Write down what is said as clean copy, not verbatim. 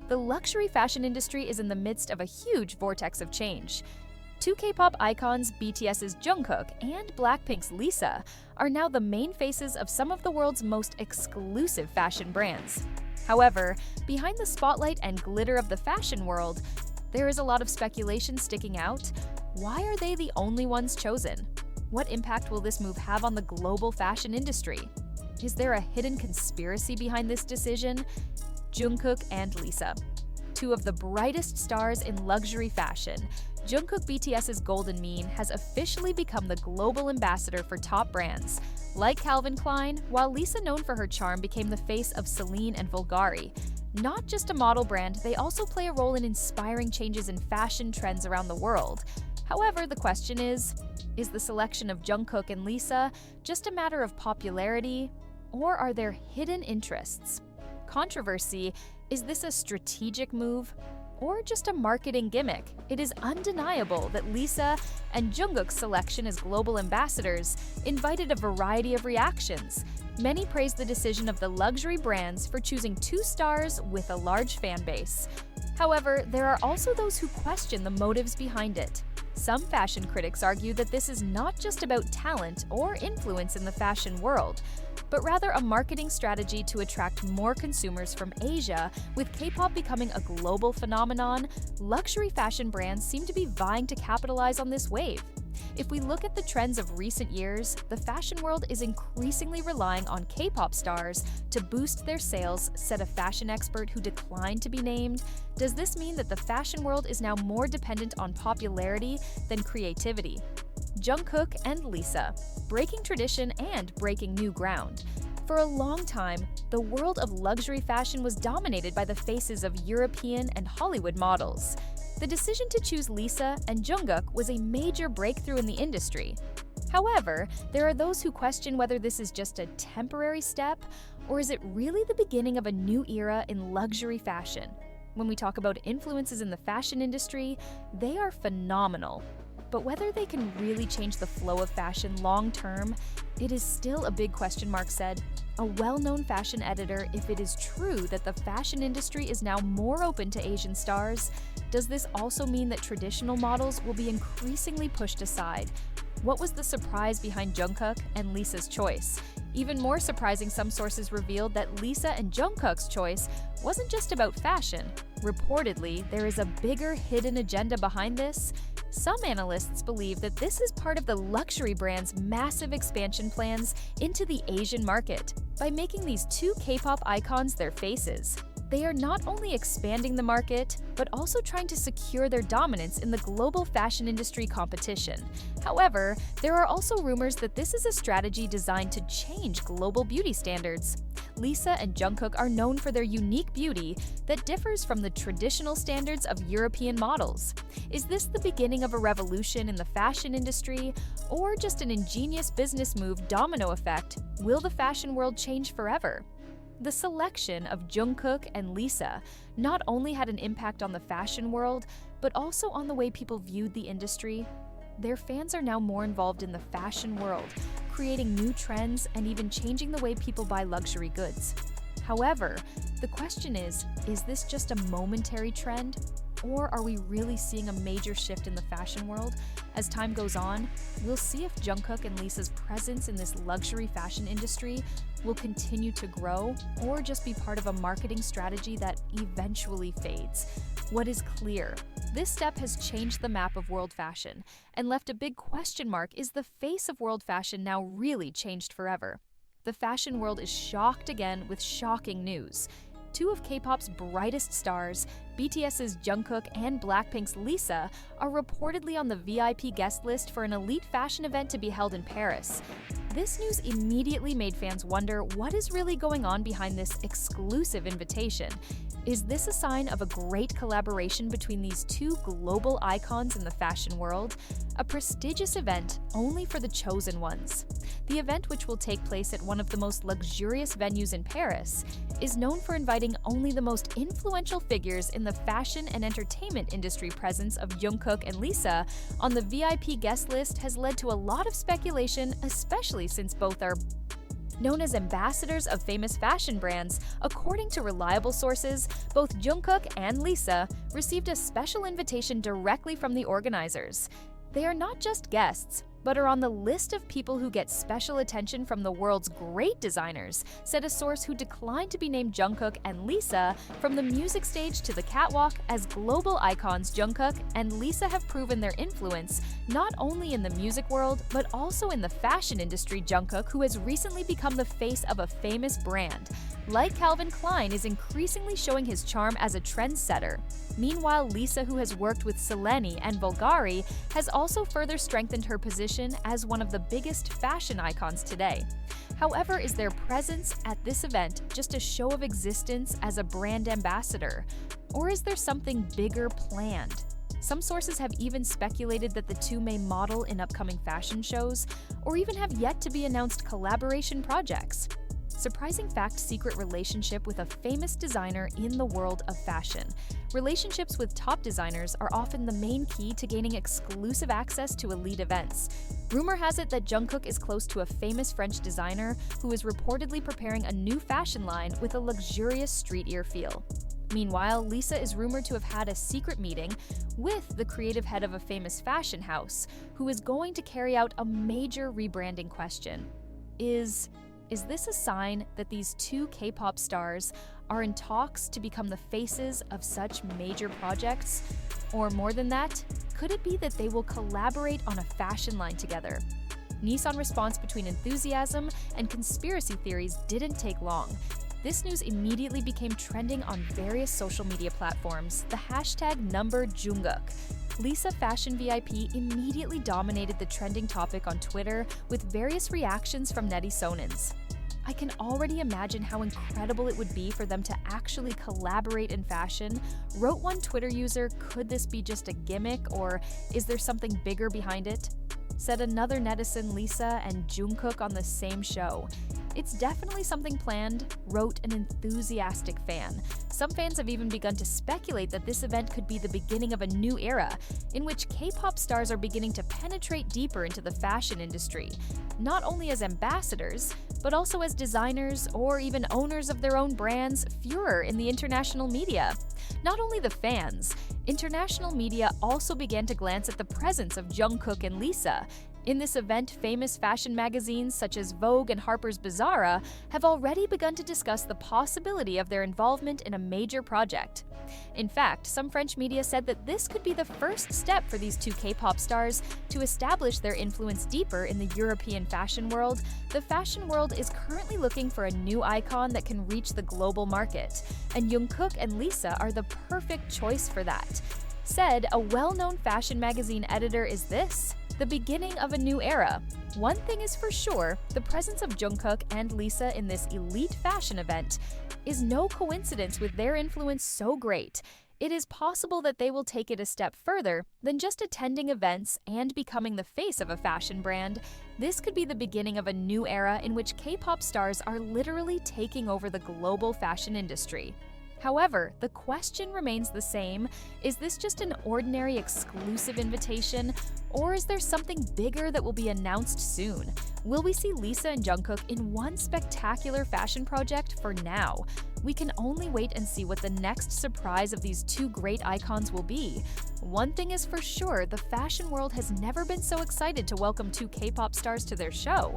The luxury fashion industry is in the midst of a huge vortex of change. Two K-pop icons, BTS's Jungkook and BLACKPINK's Lisa, are now the main faces of some of the world's most exclusive fashion brands. However, behind the spotlight and glitter of the fashion world, there is a lot of speculation sticking out. Why are they the only ones chosen? What impact will this move have on the global fashion industry? Is there a hidden conspiracy behind this decision? Jungkook and Lisa, two of the brightest stars in luxury fashion. Jungkook, BTS's Golden Mean, has officially become the global ambassador for top brands like Calvin Klein, while Lisa, known for her charm, became the face of Celine and Bulgari. Not just a model brand, they also play a role in inspiring changes in fashion trends around the world. However, the question is the selection of Jungkook and Lisa just a matter of popularity, or are there hidden interests? Controversy: is this a strategic move or just a marketing gimmick? It is undeniable that Lisa and Jungkook's selection as global ambassadors invited a variety of reactions. Many praised the decision of the luxury brands for choosing two stars with a large fan base. However, there are also those who question the motives behind it. Some fashion critics argue that this is not just about talent or influence in the fashion world, but rather a marketing strategy to attract more consumers from Asia. With K-pop becoming a global phenomenon, luxury fashion brands seem to be vying to capitalize on this wave. If we look at the trends of recent years, the fashion world is increasingly relying on K-pop stars to boost their sales, said a fashion expert who declined to be named. Does this mean that the fashion world is now more dependent on popularity than creativity? Jungkook and Lisa, breaking tradition and breaking new ground. For a long time, the world of luxury fashion was dominated by the faces of European and Hollywood models. The decision to choose Lisa and Jungkook was a major breakthrough in the industry. However, there are those who question whether this is just a temporary step, or is it really the beginning of a new era in luxury fashion? When we talk about influences in the fashion industry, they are phenomenal. But whether they can really change the flow of fashion long-term, it is still a big question mark, said a well-known fashion editor. If it is true that the fashion industry is now more open to Asian stars, does this also mean that traditional models will be increasingly pushed aside? What was the surprise behind Jungkook and Lisa's choice? Even more surprising, some sources revealed that Lisa and Jungkook's choice wasn't just about fashion. Reportedly, there is a bigger hidden agenda behind this. Some analysts believe that this is part of the luxury brand's massive expansion plans into the Asian market. By making these two K-pop icons their faces, they are not only expanding the market, but also trying to secure their dominance in the global fashion industry competition. However, there are also rumors that this is a strategy designed to change global beauty standards. Lisa and Jungkook are known for their unique beauty that differs from the traditional standards of European models. Is this the beginning of a revolution in the fashion industry, or just an ingenious business move domino effect? Will the fashion world change forever? The selection of Jungkook and Lisa not only had an impact on the fashion world, but also on the way people viewed the industry. Their fans are now more involved in the fashion world, creating new trends and even changing the way people buy luxury goods. However, the question is this just a momentary trend? Or are we really seeing a major shift in the fashion world? As time goes on, we'll see if Jungkook and Lisa's presence in this luxury fashion industry will continue to grow, or just be part of a marketing strategy that eventually fades. What is clear: this step has changed the map of world fashion and left a big question mark. Is the face of world fashion now really changed forever? The fashion world is shocked again with shocking news. Two of K-pop's brightest stars, BTS's Jungkook and BLACKPINK's Lisa, are reportedly on the VIP guest list for an elite fashion event to be held in Paris. This news immediately made fans wonder what is really going on behind this exclusive invitation. Is this a sign of a great collaboration between these two global icons in the fashion world? A prestigious event only for the chosen ones. The event, which will take place at one of the most luxurious venues in Paris, is known for inviting only the most influential figures in the fashion and entertainment industry. Presence of Jungkook and Lisa on the VIP guest list has led to a lot of speculation, especially since both are Known as ambassadors of famous fashion brands, according to reliable sources, both Jungkook and Lisa received a special invitation directly from the organizers. They are not just guests, but are on the list of people who get special attention from the world's great designers, said a source who declined to be named. Jungkook and Lisa, from the music stage to the catwalk, as global icons, Jungkook and Lisa have proven their influence not only in the music world, but also in the fashion industry. Jungkook, who has recently become the face of a famous brand, like Calvin Klein, is increasingly showing his charm as a trendsetter. Meanwhile, Lisa, who has worked with Seleni and Bulgari, has also further strengthened her position as one of the biggest fashion icons today. However, is their presence at this event just a show of existence as a brand ambassador? Or is there something bigger planned? Some sources have even speculated that the two may model in upcoming fashion shows, or even have yet to be announced collaboration projects. Surprising fact: secret relationship with a famous designer in the world of fashion. Relationships with top designers are often the main key to gaining exclusive access to elite events. Rumor has it that Jungkook is close to a famous French designer who is reportedly preparing a new fashion line with a luxurious street-ear feel. Meanwhile, Lisa is rumored to have had a secret meeting with the creative head of a famous fashion house, who is going to carry out a major rebranding. Question: Is this a sign that these two K-pop stars are in talks to become the faces of such major projects? Or more than that, could it be that they will collaborate on a fashion line together? Nissan response between enthusiasm and conspiracy theories didn't take long. This news immediately became trending on various social media platforms, the hashtag #Jungkook. Lisa Fashion VIP immediately dominated the trending topic on Twitter, with various reactions from netizens. I can already imagine how incredible it would be for them to actually collaborate in fashion, wrote one Twitter user. Could this be just a gimmick, or is there something bigger behind it? Said another netizen. Lisa and Jungkook on the same show. It's definitely something planned, wrote an enthusiastic fan. Some fans have even begun to speculate that this event could be the beginning of a new era, in which K-pop stars are beginning to penetrate deeper into the fashion industry, not only as ambassadors, but also as designers or even owners of their own brands. Furor in the international media. Not only the fans, international media also began to glance at the presence of Jungkook and Lisa. In this event, famous fashion magazines such as Vogue and Harper's Bazaar have already begun to discuss the possibility of their involvement in a major project. In fact, some French media said that this could be the first step for these two K-pop stars to establish their influence deeper in the European fashion world. The fashion world is currently looking for a new icon that can reach the global market, and Jungkook and Lisa are the perfect choice for that. Said a well-known fashion magazine editor, "Is this the beginning of a new era? One thing is for sure, the presence of Jungkook and Lisa in this elite fashion event is no coincidence. With their influence so great, it is possible that they will take it a step further than just attending events and becoming the face of a fashion brand. This could be the beginning of a new era in which K-pop stars are literally taking over the global fashion industry." However, the question remains the same: is this just an ordinary exclusive invitation, or is there something bigger that will be announced soon? Will we see Lisa and Jungkook in one spectacular fashion project? For now, we can only wait and see what the next surprise of these two great icons will be. One thing is for sure, the fashion world has never been so excited to welcome two K-pop stars to their show.